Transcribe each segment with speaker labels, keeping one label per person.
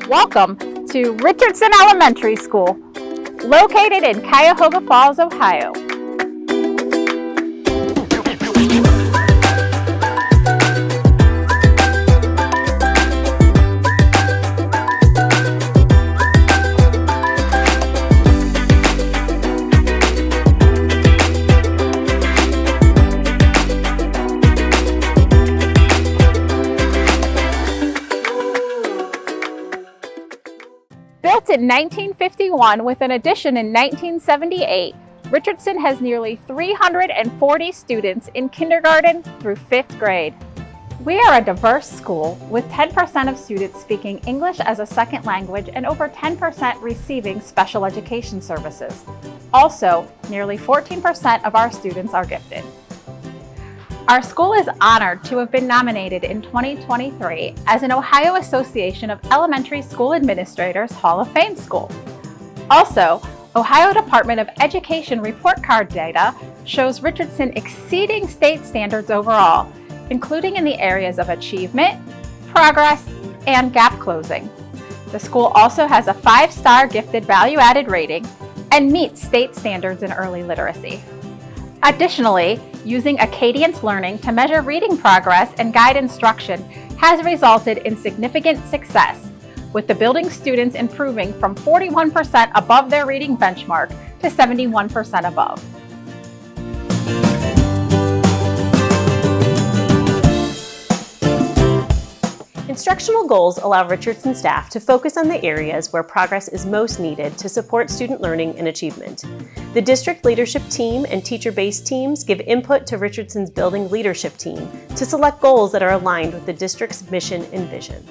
Speaker 1: Welcome to Richardson Elementary School, located in Cuyahoga Falls, Ohio. Built in 1951 with an addition in 1978, Richardson has nearly 340 students in kindergarten through 5th grade. We are a diverse school with 10% of students speaking English as a second language and over 10% receiving special education services. Also, nearly 14% of our students are gifted. Our school is honored to have been nominated in 2023 as an Ohio Association of Elementary School Administrators Hall of Fame school. Also, Ohio Department of Education report card data shows Richardson exceeding state standards overall, including in the areas of achievement, progress, and gap closing. The school also has a 5-star gifted value-added rating and meets state standards in early literacy. Additionally, using Acadience learning to measure reading progress and guide instruction has resulted in significant success, with the building students improving from 41% above their reading benchmark to 71% above.
Speaker 2: Instructional goals allow Richardson staff to focus on the areas where progress is most needed to support student learning and achievement. The district leadership team and teacher-based teams give input to Richardson's building leadership team to select goals that are aligned with the district's mission and vision.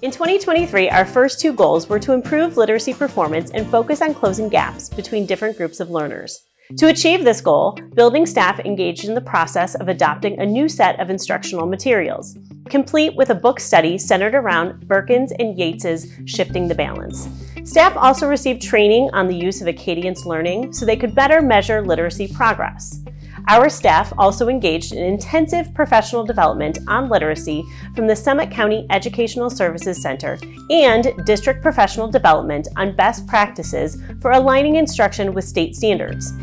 Speaker 2: In 2023, our first 2 goals were to improve literacy performance and focus on closing gaps between different groups of learners. To achieve this goal, building staff engaged in the process of adopting a new set of instructional materials, complete with a book study centered around Birkin's and Yates's Shifting the Balance. Staff also received training on the use of Acadience learning so they could better measure literacy progress. Our staff also engaged in intensive professional development on literacy from the Summit County Educational Services Center and district professional development on best practices for aligning instruction with state standards.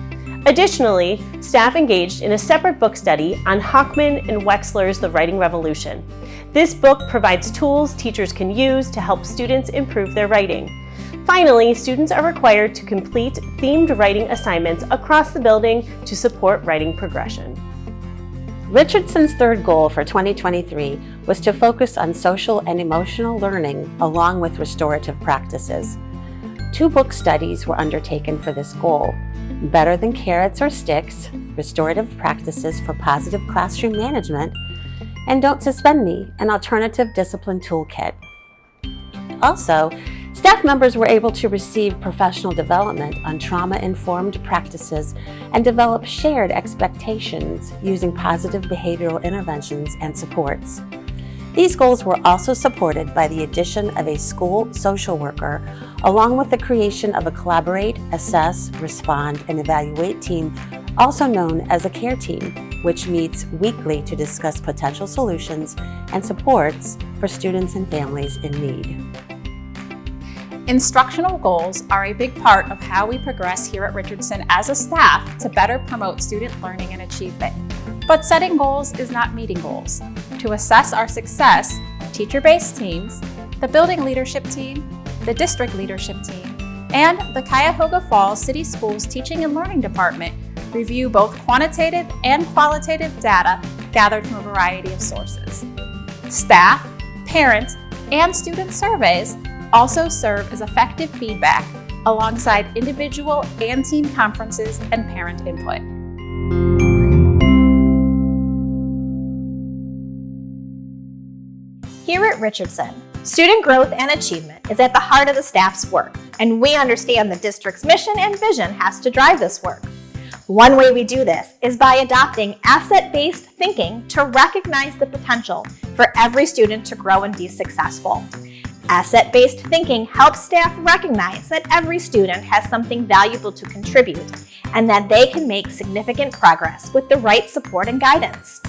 Speaker 2: Additionally, staff engaged in a separate book study on Hockman and Wexler's The Writing Revolution. This book provides tools teachers can use to help students improve their writing. Finally, students are required to complete themed writing assignments across the building to support writing progression.
Speaker 3: Richardson's third goal for 2023 was to focus on social and emotional learning along with restorative practices. 2 book studies were undertaken for this goal: Better Than Carrots or Sticks, Restorative Practices for Positive Classroom Management, and Don't Suspend Me, an Alternative Discipline Toolkit. Also, staff members were able to receive professional development on trauma-informed practices and develop shared expectations using positive behavioral interventions and supports. These goals were also supported by the addition of a school social worker, along with the creation of a collaborate, assess, respond, and evaluate team, also known as a care team, which meets weekly to discuss potential solutions and supports for students and families in need.
Speaker 1: Instructional goals are a big part of how we progress here at Richardson as a staff to better promote student learning and achievement. But setting goals is not meeting goals. To assess our success, teacher-based teams, the building leadership team, the district leadership team, and the Cuyahoga Falls City Schools Teaching and Learning Department review both quantitative and qualitative data gathered from a variety of sources. Staff, parent, and student surveys also serve as effective feedback alongside individual and team conferences and parent input.
Speaker 4: Here at Richardson, student growth and achievement is at the heart of the staff's work, and we understand the district's mission and vision has to drive this work. One way we do this is by adopting asset-based thinking to recognize the potential for every student to grow and be successful. Asset-based thinking helps staff recognize that every student has something valuable to contribute and that they can make significant progress with the right support and guidance.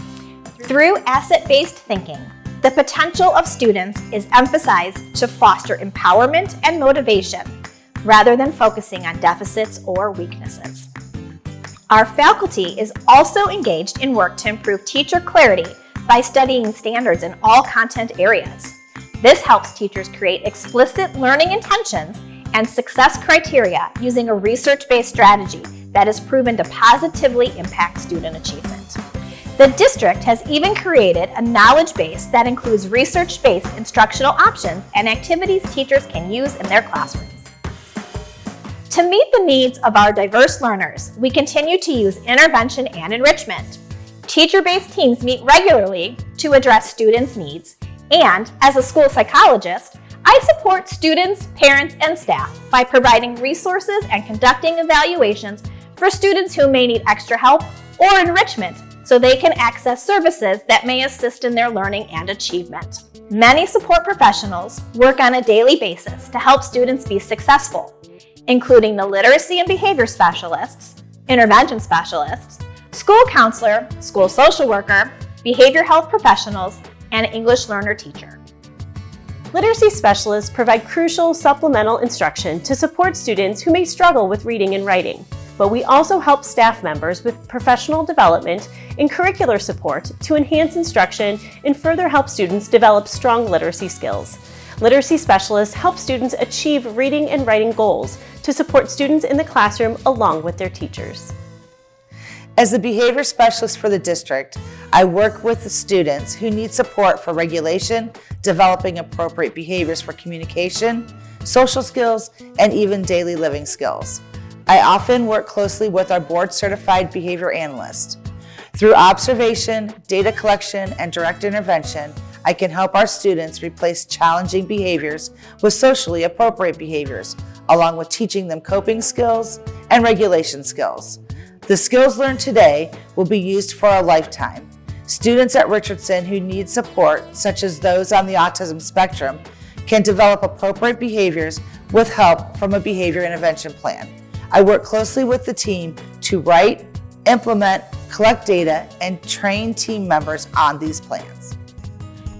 Speaker 4: Through asset-based thinking, the potential of students is emphasized to foster empowerment and motivation, rather than focusing on deficits or weaknesses. Our faculty is also engaged in work to improve teacher clarity by studying standards in all content areas. This helps teachers create explicit learning intentions and success criteria using a research-based strategy that is proven to positively impact student achievement. The district has even created a knowledge base that includes research-based instructional options and activities teachers can use in their classrooms. To meet the needs of our diverse learners, we continue to use intervention and enrichment. Teacher-based teams meet regularly to address students' needs, and as a school psychologist, I support students, parents, and staff by providing resources and conducting evaluations for students who may need extra help or enrichment so they can access services that may assist in their learning and achievement. Many support professionals work on a daily basis to help students be successful, including the literacy and behavior specialists, intervention specialists, school counselor, school social worker, behavior health professionals, and English learner teacher.
Speaker 2: Literacy specialists provide crucial supplemental instruction to support students who may struggle with reading and writing, but we also help staff members with professional development and curricular support to enhance instruction and further help students develop strong literacy skills. Literacy specialists help students achieve reading and writing goals to support students in the classroom along with their teachers.
Speaker 5: As the behavior specialist for the district, I work with the students who need support for regulation, developing appropriate behaviors for communication, social skills, and even daily living skills. I often work closely with our board-certified behavior analyst. Through observation, data collection, and direct intervention, I can help our students replace challenging behaviors with socially appropriate behaviors, along with teaching them coping skills and regulation skills. The skills learned today will be used for a lifetime. Students at Richardson who need support, such as those on the autism spectrum, can develop appropriate behaviors with help from a behavior intervention plan. I work closely with the team to write, implement, collect data, and train team members on these plans.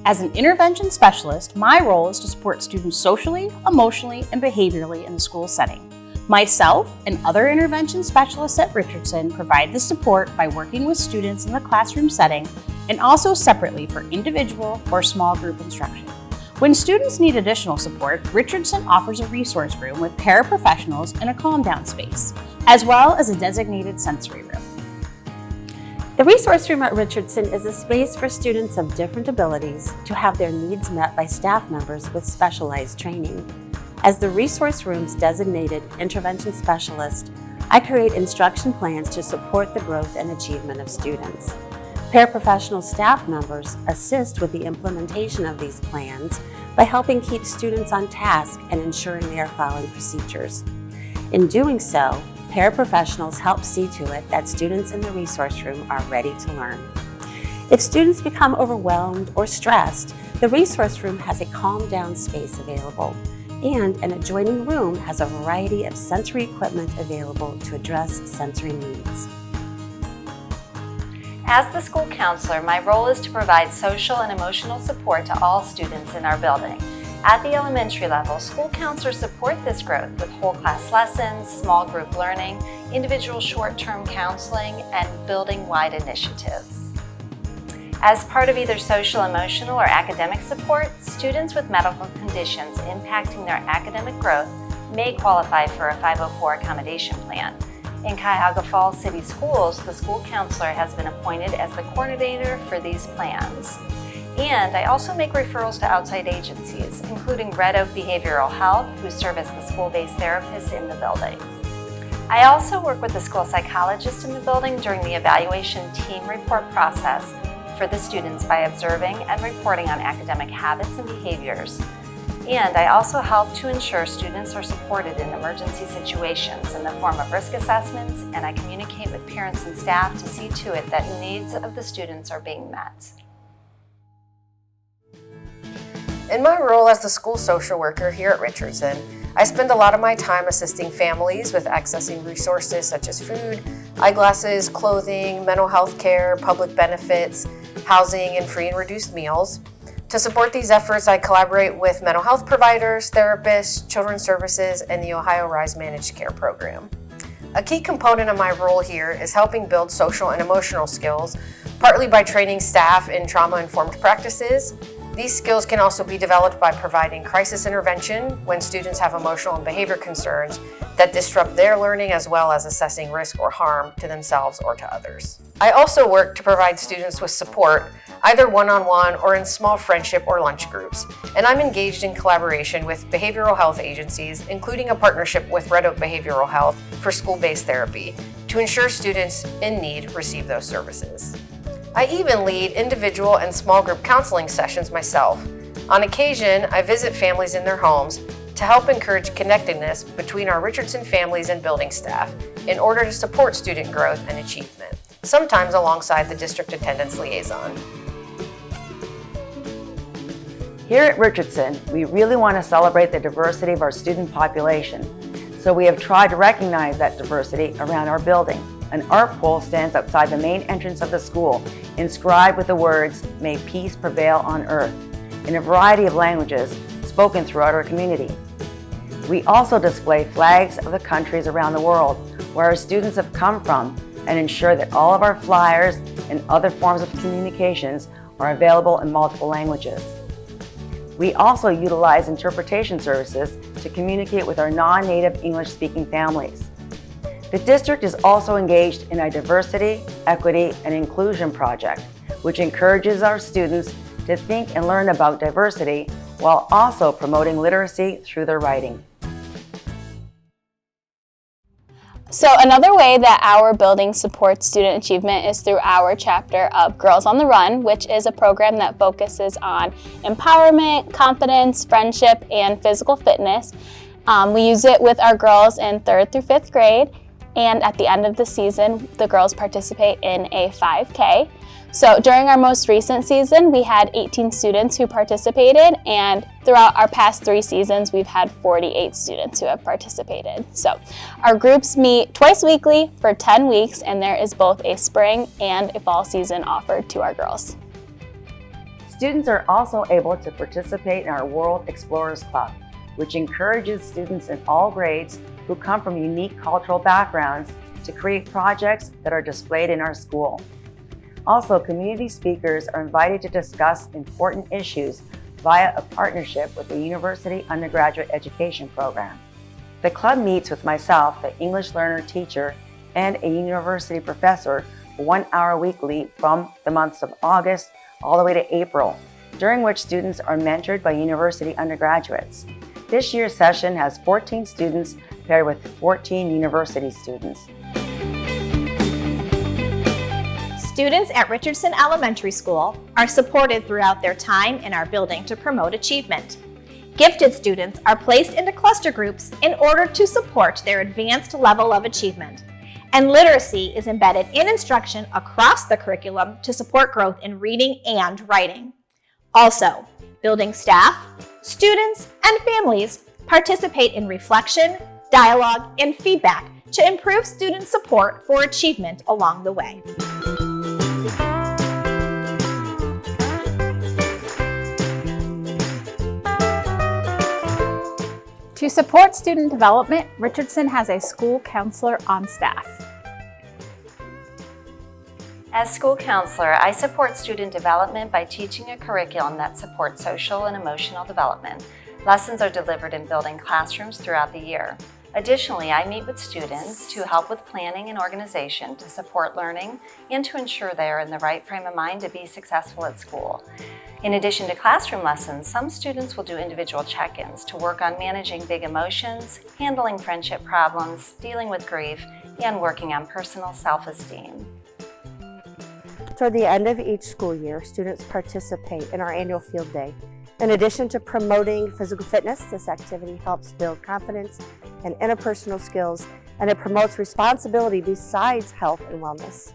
Speaker 6: As an intervention specialist, my role is to support students socially, emotionally, and behaviorally in the school setting. Myself and other intervention specialists at Richardson provide the support by working with students in the classroom setting and also separately for individual or small group instruction. When students need additional support, Richardson offers a resource room with paraprofessionals and a calm down space, as well as a designated sensory room.
Speaker 3: The resource room at Richardson is a space for students of different abilities to have their needs met by staff members with specialized training. As the resource room's designated intervention specialist, I create instruction plans to support the growth and achievement of students. Paraprofessional staff members assist with the implementation of these plans by helping keep students on task and ensuring they are following procedures. In doing so, paraprofessionals help see to it that students in the resource room are ready to learn. If students become overwhelmed or stressed, the resource room has a calm down space available, and an adjoining room has a variety of sensory equipment available to address sensory needs.
Speaker 7: As the school counselor, my role is to provide social and emotional support to all students in our building. At the elementary level, school counselors support this growth with whole class lessons, small group learning, individual short-term counseling, and building-wide initiatives. As part of either social, emotional, or academic support, students with medical conditions impacting their academic growth may qualify for a 504 accommodation plan. In Cuyahoga Falls City Schools, the school counselor has been appointed as the coordinator for these plans. And I also make referrals to outside agencies, including Red Oak Behavioral Health, who serve as the school-based therapists in the building. I also work with the school psychologist in the building during the evaluation team report process for the students by observing and reporting on academic habits and behaviors. And I also help to ensure students are supported in emergency situations in the form of risk assessments, and I communicate with parents and staff to see to it that needs of the students are being met.
Speaker 8: In my role as the school social worker here at Richardson, I spend a lot of my time assisting families with accessing resources such as food, eyeglasses, clothing, mental health care, public benefits, housing, and free and reduced meals. To support these efforts, I collaborate with mental health providers, therapists, children's services, and the Ohio Rise Managed Care Program. A key component of my role here is helping build social and emotional skills, partly by training staff in trauma-informed practices. These skills can also be developed by providing crisis intervention when students have emotional and behavior concerns that disrupt their learning, as well as assessing risk or harm to themselves or to others. I also work to provide students with support, either one-on-one or in small friendship or lunch groups, and I'm engaged in collaboration with behavioral health agencies, including a partnership with Red Oak Behavioral Health for school-based therapy, to ensure students in need receive those services. I even lead individual and small group counseling sessions myself. On occasion, I visit families in their homes to help encourage connectedness between our Richardson families and building staff in order to support student growth and achievement, sometimes alongside the district attendance liaison.
Speaker 9: Here at Richardson, we really want to celebrate the diversity of our student population, so we have tried to recognize that diversity around our building. An art pole stands outside the main entrance of the school, inscribed with the words, "May peace prevail on earth," in a variety of languages spoken throughout our community. We also display flags of the countries around the world where our students have come from and ensure that all of our flyers and other forms of communications are available in multiple languages. We also utilize interpretation services to communicate with our non-native English-speaking families. The district is also engaged in a diversity, equity, and inclusion project, which encourages our students to think and learn about diversity while also promoting literacy through their writing.
Speaker 10: So another way that our building supports student achievement is through our chapter of Girls on the Run, which is a program that focuses on empowerment, confidence, friendship, and physical fitness. We use it with our girls in 3rd through 5th grade, and at the end of the season, the girls participate in a 5K. So during our most recent season, we had 18 students who participated, and throughout our past 3 seasons, we've had 48 students who have participated. So our groups meet twice weekly for 10 weeks, and there is both a spring and a fall season offered to our girls.
Speaker 9: Students are also able to participate in our World Explorers Club, which encourages students in all grades who come from unique cultural backgrounds to create projects that are displayed in our school. Also, community speakers are invited to discuss important issues via a partnership with the University Undergraduate Education Program. The club meets with myself, the English learner teacher, and a university professor 1 hour weekly from the months of August all the way to April, during which students are mentored by university undergraduates. This year's session has 14 students paired with 14 university students.
Speaker 4: Students at Richardson Elementary School are supported throughout their time in our building to promote achievement. Gifted students are placed into cluster groups in order to support their advanced level of achievement. And literacy is embedded in instruction across the curriculum to support growth in reading and writing. Also, building staff, students, and families participate in reflection, dialogue, and feedback to improve student support for achievement along the way.
Speaker 1: To support student development, Richardson has a school counselor on staff.
Speaker 7: As school counselor, I support student development by teaching a curriculum that supports social and emotional development. Lessons are delivered in building classrooms throughout the year. Additionally, I meet with students to help with planning and organization to support learning and to ensure they are in the right frame of mind to be successful at school. In addition to classroom lessons, some students will do individual check-ins to work on managing big emotions, handling friendship problems, dealing with grief, and working on personal self-esteem.
Speaker 3: Toward the end of each school year, students participate in our annual field day. In addition to promoting physical fitness, this activity helps build confidence and interpersonal skills, and it promotes responsibility besides health and wellness.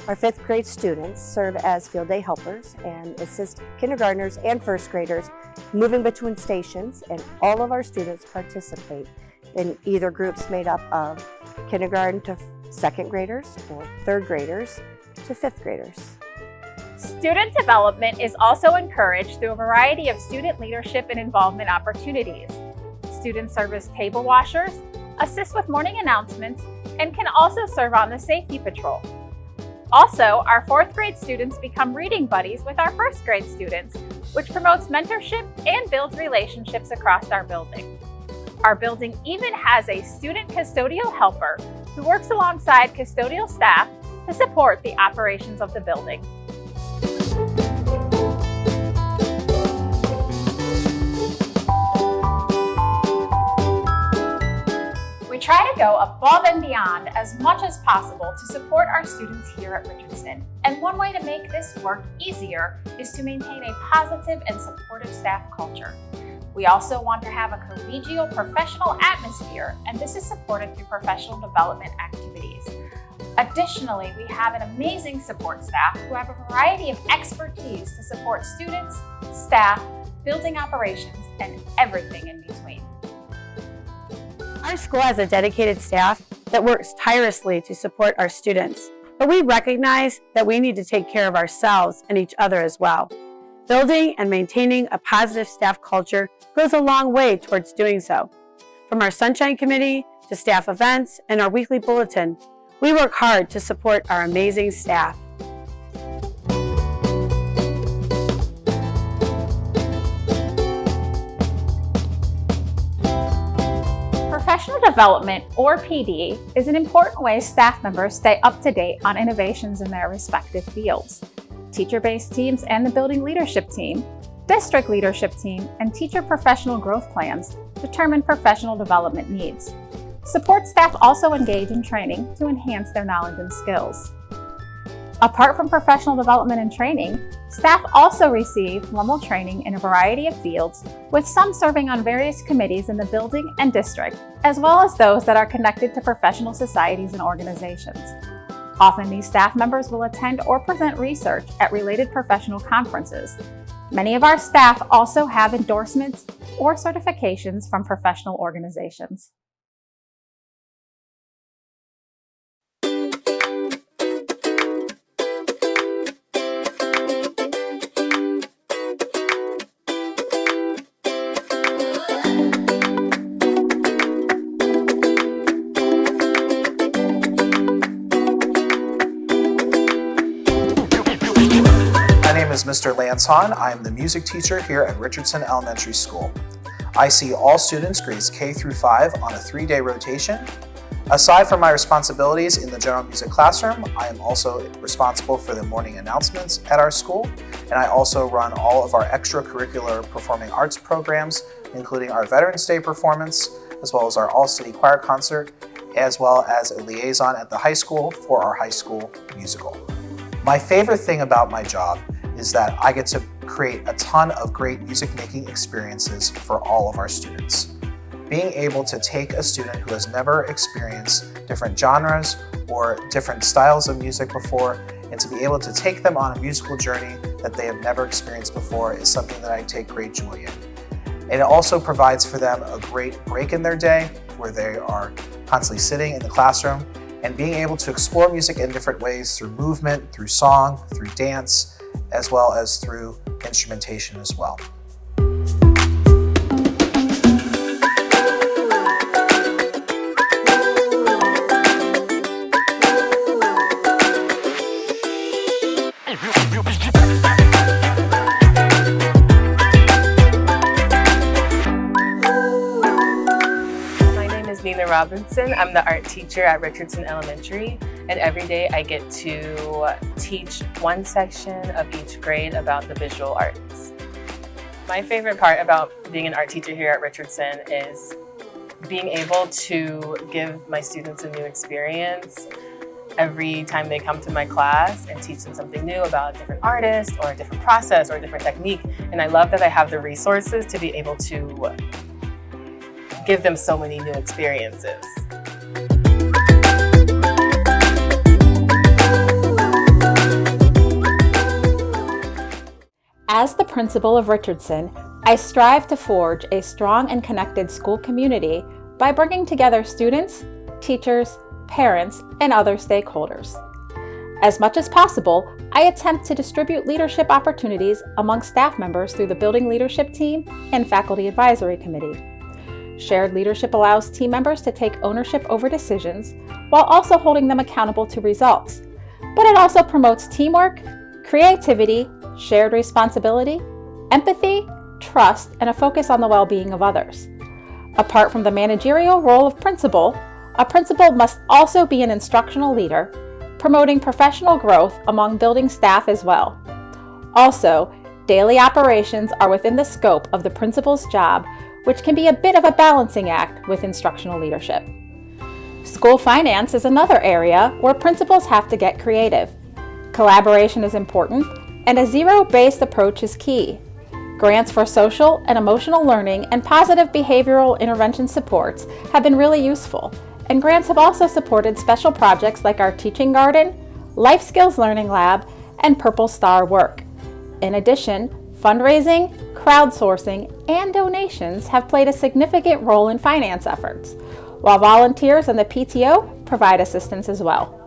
Speaker 3: Our 5th grade students serve as field day helpers and assist kindergartners and 1st graders moving between stations, and all of our students participate in either groups made up of kindergarten to 2nd graders or 3rd graders to 5th graders.
Speaker 1: Student development is also encouraged through a variety of student leadership and involvement opportunities. Students serve as table washers, assist with morning announcements, and can also serve on the safety patrol. Also, our 4th grade students become reading buddies with our 1st grade students, which promotes mentorship and builds relationships across our building. Our building even has a student custodial helper who works alongside custodial staff to support the operations of the building. We try to go above and beyond as much as possible to support our students here at Richardson. And one way to make this work easier is to maintain a positive and supportive staff culture. We also want to have a collegial professional atmosphere, and this is supported through professional development activities. Additionally, we have an amazing support staff who have a variety of expertise to support students, staff, building operations, and everything in between.
Speaker 3: Our school has a dedicated staff that works tirelessly to support our students, but we recognize that we need to take care of ourselves and each other as well. Building and maintaining a positive staff culture goes a long way towards doing so. From our Sunshine Committee to staff events and our weekly bulletin, we work hard to support our amazing staff.
Speaker 1: Professional development, or PD, is an important way staff members stay up to date on innovations in their respective fields. Teacher-based teams and the building leadership team, district leadership team, and teacher professional growth plans determine professional development needs. Support staff also engage in training to enhance their knowledge and skills. Apart from professional development and training, staff also receive formal training in a variety of fields, with some serving on various committees in the building and district, as well as those that are connected to professional societies and organizations. Often these staff members will attend or present research at related professional conferences. Many of our staff also have endorsements or certifications from professional organizations.
Speaker 11: My name is Mr. Lance Hahn. I am the music teacher here at Richardson Elementary School. I see all students grades K through 5 on a 3-day rotation. Aside from my responsibilities in the general music classroom, I am also responsible for the morning announcements at our school, and I also run all of our extracurricular performing arts programs, including our Veterans Day performance, as well as our all-city choir concert, as well as a liaison at the high school for our high school musical. My favorite thing about my job is that I get to create a ton of great music making experiences for all of our students. Being able to take a student who has never experienced different genres or different styles of music before, and to be able to take them on a musical journey that they have never experienced before is something that I take great joy in. And it also provides for them a great break in their day where they are constantly sitting in the classroom and being able to explore music in different ways through movement, through song, through dance, as well as through instrumentation as well.
Speaker 12: Robinson. I'm the art teacher at Richardson Elementary, and every day I get to teach one section of each grade about the visual arts. My favorite part about being an art teacher here at Richardson is being able to give my students a new experience every time they come to my class and teach them something new about a different artist or a different process or a different technique. And I love that I have the resources to be able to give them so many new experiences.
Speaker 1: As the principal of Richardson, I strive to forge a strong and connected school community by bringing together students, teachers, parents, and other stakeholders. As much as possible, I attempt to distribute leadership opportunities among staff members through the building leadership team and faculty advisory committee. Shared leadership allows team members to take ownership over decisions while also holding them accountable to results. But it also promotes teamwork, creativity, shared responsibility, empathy, trust, and a focus on the well-being of others. Apart from the managerial role of principal, a principal must also be an instructional leader, promoting professional growth among building staff as well. Also, daily operations are within the scope of the principal's job, which can be a bit of a balancing act with instructional leadership. School finance is another area where principals have to get creative. Collaboration is important, and a zero-based approach is key. Grants for social and emotional learning and positive behavioral intervention supports have been really useful, and grants have also supported special projects like our Teaching Garden, Life Skills Learning Lab, and Purple Star work. In addition, fundraising, crowdsourcing, and donations have played a significant role in finance efforts, while volunteers and the PTO provide assistance as well.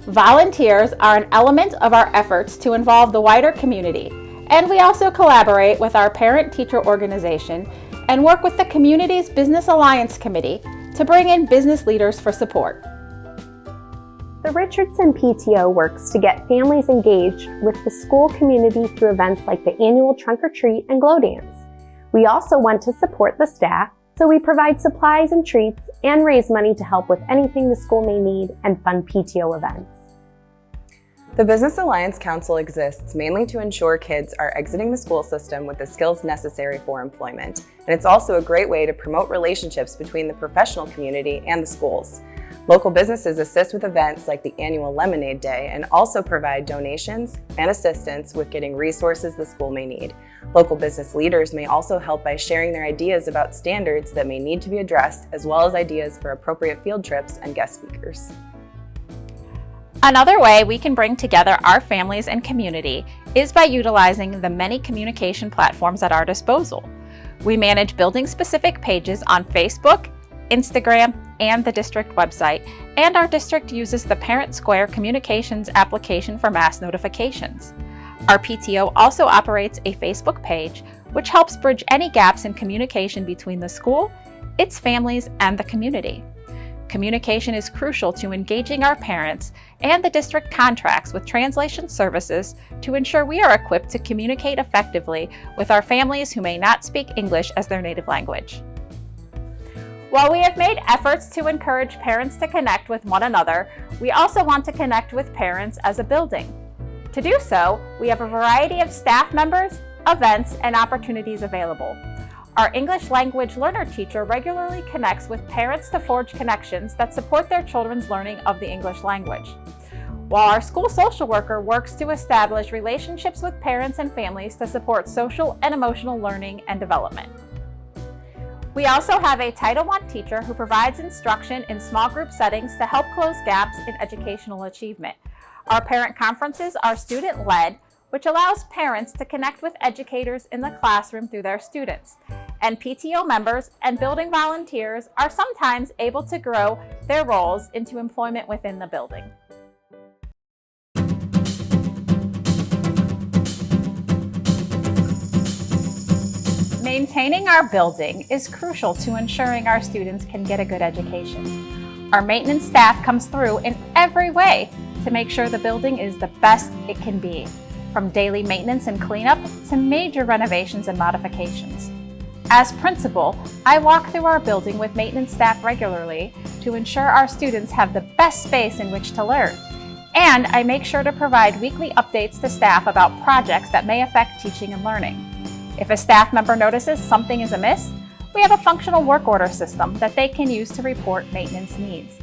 Speaker 1: Volunteers are an element of our efforts to involve the wider community, and we also collaborate with our parent-teacher organization and work with the community's Business Alliance Committee to bring in business leaders for support.
Speaker 2: The Richardson PTO works to get families engaged with the school community through events like the annual Trunk or Treat and Glow Dance. We also want to support the staff, so we provide supplies and treats and raise money to help with anything the school may need and fund PTO events.
Speaker 13: The Business Alliance Council exists mainly to ensure kids are exiting the school system with the skills necessary for employment, and it's also a great way to promote relationships between the professional community and the schools. Local businesses assist with events like the annual Lemonade Day and also provide donations and assistance with getting resources the school may need. Local business leaders may also help by sharing their ideas about standards that may need to be addressed, as well as ideas for appropriate field trips and guest speakers.
Speaker 1: Another way we can bring together our families and community is by utilizing the many communication platforms at our disposal. We manage building-specific pages on Facebook, Instagram, and the district website, and our district uses the Parent Square communications application for mass notifications. Our PTO also operates a Facebook page, which helps bridge any gaps in communication between the school, its families, and the community. Communication is crucial to engaging our parents, and the district contracts with translation services to ensure we are equipped to communicate effectively with our families who may not speak English as their native language. While we have made efforts to encourage parents to connect with one another, we also want to connect with parents as a building. To do so, we have a variety of staff members, events, and opportunities available. Our English language learner teacher regularly connects with parents to forge connections that support their children's learning of the English language, while our school social worker works to establish relationships with parents and families to support social and emotional learning and development. We also have a Title I teacher who provides instruction in small group settings to help close gaps in educational achievement. Our parent conferences are student-led, which allows parents to connect with educators in the classroom through their students. And PTO members and building volunteers are sometimes able to grow their roles into employment within the building. Maintaining our building is crucial to ensuring our students can get a good education. Our maintenance staff comes through in every way to make sure the building is the best it can be, from daily maintenance and cleanup to major renovations and modifications. As principal, I walk through our building with maintenance staff regularly to ensure our students have the best space in which to learn. And I make sure to provide weekly updates to staff about projects that may affect teaching and learning. If a staff member notices something is amiss, we have a functional work order system that they can use to report maintenance needs.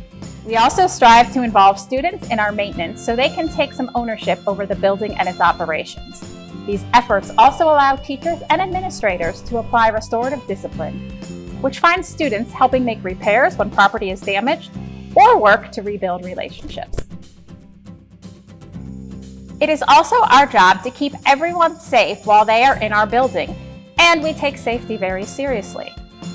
Speaker 1: We also strive to involve students in our maintenance so they can take some ownership over the building and its operations. These efforts also allow teachers and administrators to apply restorative discipline, which finds students helping make repairs when property is damaged or work to rebuild relationships. It is also our job to keep everyone safe while they are in our building, and we take safety very seriously.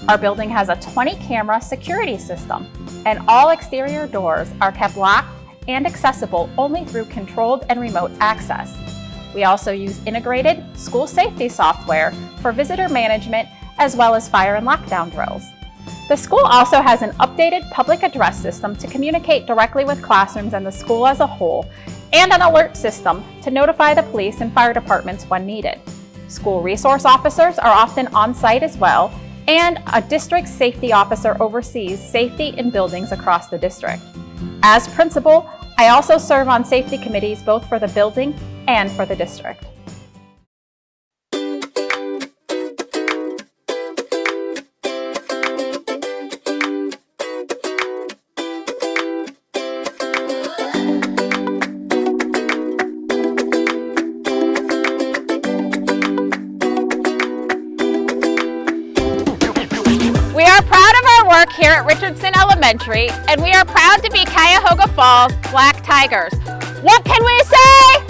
Speaker 1: Our building has a 20-camera security system, and all exterior doors are kept locked and accessible only through controlled and remote access. We also use integrated school safety software for visitor management as well as fire and lockdown drills. The school also has an updated public address system to communicate directly with classrooms and the school as a whole, and an alert system to notify the police and fire departments when needed. School resource officers are often on site as well, and a district safety officer oversees safety in buildings across the district. As principal, I also serve on safety committees both for the building and for the district. We are proud of our work here at Richardson Elementary, and we are proud to be Cuyahoga Falls Black Tigers. What can we say?